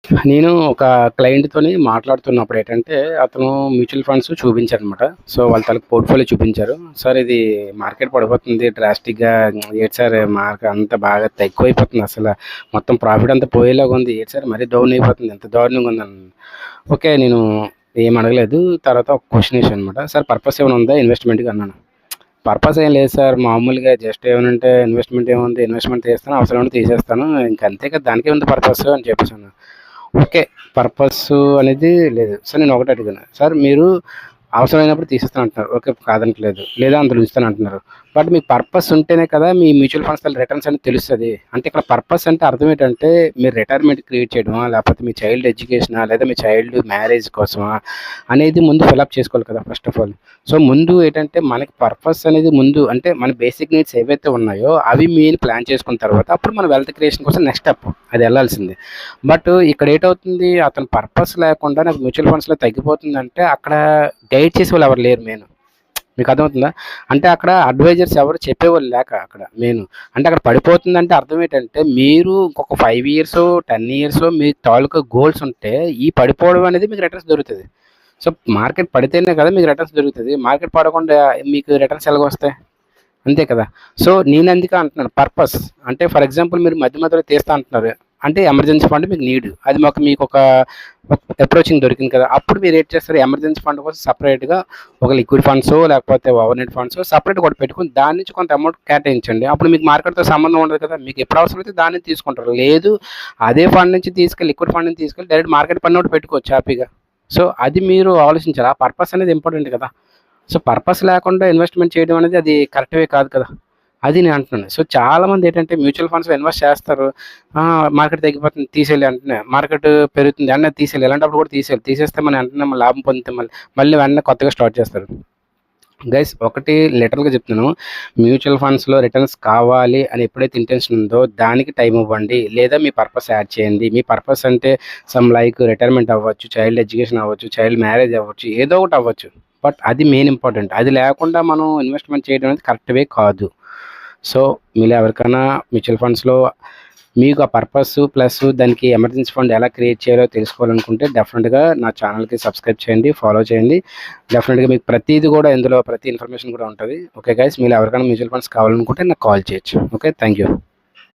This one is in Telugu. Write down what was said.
నేను ఒక క్లయింట్‌తోని మాట్లాడుతున్నప్పుడు ఏంటంటే, అతను మ్యూచువల్ ఫండ్స్ చూపించారనమాట. సో, వాళ్ళ తాలూకు పోర్ట్‌ఫోలియో చూపించారు. "సార్ ఇది మార్కెట్ పడిపోతుంది డ్రాస్టిక్‌గా. ఏంటి సార్ అంత బాగా తక్కువైపోతుంది అసల. మొత్తం ప్రాఫిట్ అంతా పోయేలాగా ఉంది. ఏంటి సార్ మరీ డౌన్ అయిపోతుంది. ఎంత దారుణంగా ఉందన్నాను." ఓకే. నేను ఏమి అడగలేదు. తర్వాత ఒక క్వెషన్ ఏసాననమాట. "సార్ పర్పస్ ఏమైనా ఉందా ఇన్వెస్ట్‌మెంట్‌కి" అన్నాను. పర్పస్ ఏం లేదు సార్. మామూలుగా జస్ట్ ఏమనంటే ఇన్వెస్ట్‌మెంట్ ఏముంది, ఇన్వెస్ట్‌మెంట్ తీస్తాను, అవసరం ఉంటే తీసేస్తాను. ఇంక అంతే కదా! దానికేముంది పర్పస్ అని చెప్పేసన్నాను. ఓకే. పర్పస్సు అనేది లేదు. సో, నేను ఒకటే అడిగాను. సార్ మీరు అవసరమైనప్పుడు తీసేస్తాను అంటున్నారు. ఓకే. కాదనట్లేదు. లేదా అందులో ఉంచుతానంటున్నారు. బట్ మీకు పర్పస్ ఉంటేనే కదా మీ మ్యూచువల్ ఫండ్స్ రిటర్న్స్ అనేది తెలుస్తది. అంటే ఇక్కడ పర్పస్ అంటే అర్థం ఏంటంటే మీరు రిటైర్మెంట్ క్రియేట్ చేయడమా? లేకపోతే మీ చైల్డ్ ఎడ్యుకేషనా? లేదా మీ చైల్డ్ మ్యారేజ్ కోసమా? అనేది ముందు ఫిలప్ చేసుకోవాలి కదా! First of all. సో, ముందు ఏంటంటే మనకి పర్పస్ అనేది ముందు అంటే మన బేసిక్ నీడ్స్ ఏవైతే ఉన్నాయో అవి మెయిన్ ప్లాన్ చేసుకున్న తర్వాత అప్పుడు మన వెల్త్ క్రియేషన్ కోసం నెక్స్ట్ స్టెప్ అది ఎళ్ళాల్సిందే. బట్ ఇక్కడ ఏటవుతుంది అతను పర్పస్ లేకుండా నాకు మ్యూచువల్ ఫండ్స్‌లో తగ్గిపోతుందంటే అక్కడ గైడ్ చేసేవాళ్ళు ఎవరు లేరు మెయిన్. మీకు అర్థమవుతుందా? అంటే అక్కడ అడ్వైజర్స్ ఎవరు చెప్పేవాళ్ళు లేక అక్కడ మెయిన్. అంటే అక్కడ పడిపోతుందంటే అర్థం ఏంటంటే మీరు ఇంకొక 5 ఇయర్సో, 10 ఇయర్సో మీ తాలూకా గోల్స్ ఉంటే ఈ పడిపోవడం అనేది మీకు రిటర్న్స్ దొరుకుతది. సో, మార్కెట్ పడితేనే కదా మీకు రిటర్న్స్ దొరుకుతది. మార్కెట్ పడకుండా మీకు రిటర్న్స్ ఎలాగొస్తాయి? అంతే కదా! సో, నేనందుకే అంటున్నాను పర్పస్. అంటే ఫర్ ఎగ్జాంపుల్ మీరు మధ్య మధ్యలో తీస్తా అంటున్నారు. అంటే ఎమర్జెన్సీ ఫండ్ మీకు నీడ్. అది మీకొక అప్రోచింగ్ దొరికింది కదా! అప్పుడు మీరేం చేస్తారు ఎమర్జెన్సీ ఫండ్ కోసం సెపరేట్‌గా ఒక లిక్విడ్ ఫండ్సో, లేకపోతే ఓవర్ నైట్ ఫండ్సో సెపరేట్‌గా ఒకటి పెట్టుకొని దాని నుంచి కొంత అమౌంట్ కేటాయించండి. అప్పుడు మీకు మార్కెట్‌తో సంబంధం ఉండదు కదా! మీకు ఎప్పుడు అవసరమైతే దాన్ని తీసుకుంటారు. లేదు అదే ఫండ్ నుంచి తీసుకెళ్ళి లిక్విడ్ ఫండ్ నుంచి తీసుకెళ్ళి డైరెక్ట్ మార్కెట్ పడినప్పుడు పెట్టుకోవచ్చు హ్యాపీగా. సో, అది మీరు ఆలోచించాలి. ఆ పర్పస్ అనేది ఇంపార్టెంట్ కదా! సో, పర్పస్ లేకుండా ఇన్వెస్ట్‌మెంట్ చేయడం అనేది అది కరెక్ట్ వే కాదు కదా! అది నేను అంటున్నాను. సో, చాలామంది ఏంటంటే మ్యూచువల్ ఫండ్స్‌లో ఇన్వెస్ట్ చేస్తారు. మార్కెట్ తగ్గిపోతుంది తీసేయాలి వెంటనే. మార్కెట్ పెరుగుతుంది వెంటనే తీసేయాలి. ఇలాంటప్పుడు కూడా తీసేయాలి. తీసేస్తే మనం వెంటనే లాభం పొందితే మళ్ళీ వెంటనే కొత్తగా స్టార్ట్ చేస్తారు. గైస్ ఒకటి లిటరల్‌గా చెప్తున్నాను. మ్యూచువల్ ఫండ్స్‌లో రిటర్న్స్ కావాలి అని ఎప్పుడైతే ఇంటెన్షన్ ఉందో దానికి టైం ఇవ్వండి. లేదా మీ పర్పస్ యాడ్ చేయండి. మీ పర్పస్ అంటే సమ్ లైక్ రిటైర్మెంట్ అవ్వచ్చు, చైల్డ్ ఎడ్యుకేషన్ అవ్వచ్చు, చైల్డ్ మ్యారేజ్ అవ్వచ్చు, ఏదో ఒకటి అవ్వచ్చు. బట్ అది మెయిన్ ఇంపార్టెంట్. అది లేకుండా మనం ఇన్వెస్ట్‌మెంట్ చేయడం అనేది కరెక్ట్ వే కాదు. సో, మీలో ఎవరికైనా మ్యూచువల్ ఫండ్స్‌లో మీకు ఆ పర్పస్ ప్లస్ దానికి ఎమర్జెన్సీ ఫండ్ ఎలా క్రియేట్ చేయాలో తెలుసుకోవాలనుకుంటే డెఫినెట్‌గా నా ఛానల్‌కి సబ్స్క్రైబ్ చేయండి, ఫాలో చేయండి. డెఫినెట్‌గా మీకు ప్రతీది కూడా ఇందులో ప్రతి ఇన్ఫర్మేషన్ కూడా ఉంటది. ఓకే గైస్ మీలో ఎవరికైనా మ్యూచువల్ ఫండ్స్ కావాలనుకుంటే నాకు కాల్ చేయొచ్చు. ఓకే. Thank you.